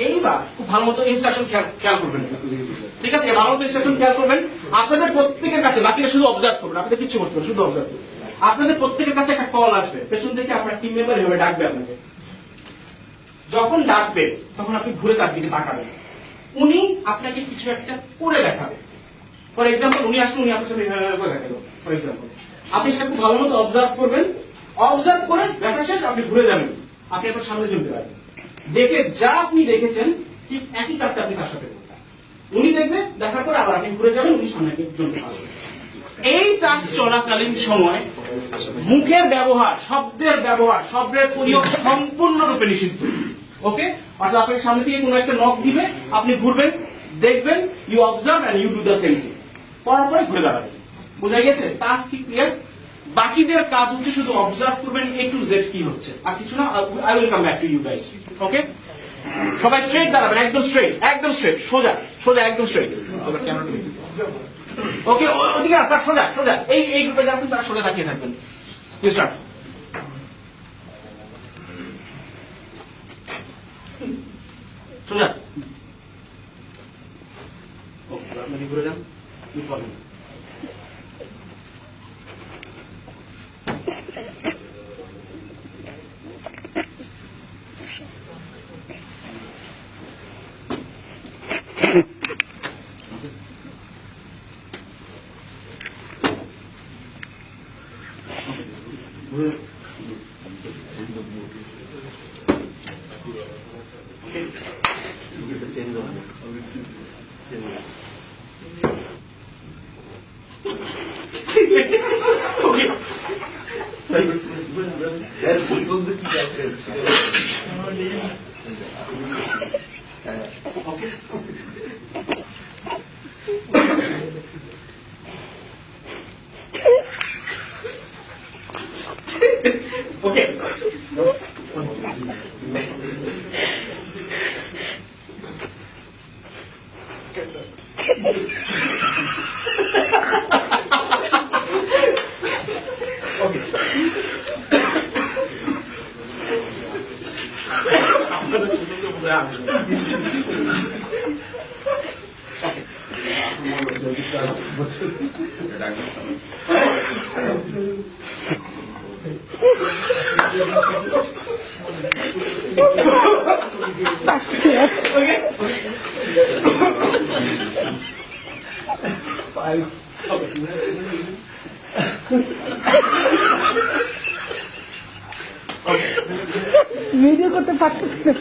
এইবার খুব ভালো মতো ইনস্ট্রাকশন খেয়াল করবেন, ঠিক আছে? ভালো মতো ইনস্ট্রাকশন খেয়াল করবেন। আপনাদের প্রত্যেকের কাছে, বাকিরা শুধু অবজার্ভ করবেন, আপনাদের কিছু করতে হবে, শুধু অবজার্ভ করবেন। আপনাদের প্রত্যেকের কাছে একটা কল আসবে, পেছন থেকে আপনার টিম মেম্বার এভাবে ডাকবে আপনাকে। যখন ডাকবে তখন আপনি ঘুরে তার দিকে তাকাবেন, উনি আপনাকে কিছু একটা করে দেখাবে। ফর এক্সাম্পল, উনি আসলে উনি আপনার সাথে এভাবে দেখালো, ফর এক্সাম্পল আপনি সেটা খুব ভালো মতো অবজার্ভ করবেন। অবজার্ভ করে দেখা শেষ আপনি ঘুরে যাবেন, আপনি আপনার সামনে জমতে পারবেন। দেখে যা আপনি দেখেছেন ঠিক একই কাজটা আপনি তার সাথে করবেন। উনি দেখবে, দেখার পরে আবার আপনি ঘুরে যাবেন, উনি সামনে জমতে পারবেন। এই টাস্ক চলাকালীন সময় মুখের ব্যবহার, শব্দের ব্যবহার, শব্দের প্রয়োগ সম্পূর্ণরূপে নিষিদ্ধ। ওকে? অর্থাৎ আপনার সামনে থেকে কোনো একটা নক দিবে, আপনি ঘুরবেন, দেখবেন, you observe and you do the same thing. পরে ঘুরে দাঁড়াবেন। বোঝা গেছে? টাস্ক কি ক্লিয়ার? বাকিদের কাজ হচ্ছে শুধু অবজার্ভ করবেন এ টু জেড কি হচ্ছে, আর কিছু না। I will come back to you guys. Okay? সবাই স্ট্রেট দাঁড়াবেন, একদম স্ট্রেট, একদম স্ট্রেট, সোজা সোজা, একদম স্ট্রেট। ওকে? ওদিকে না স্যার, সোজা সোজা, এই গ্রুপে যাচ্ছেন তারা সোজা তাকিয়ে থাকবেন। You start. সোজা। ওকে, আপনি ঘুরে যান, ইউ ফলো। Okay. ভিডিও করতে পারতেছি না।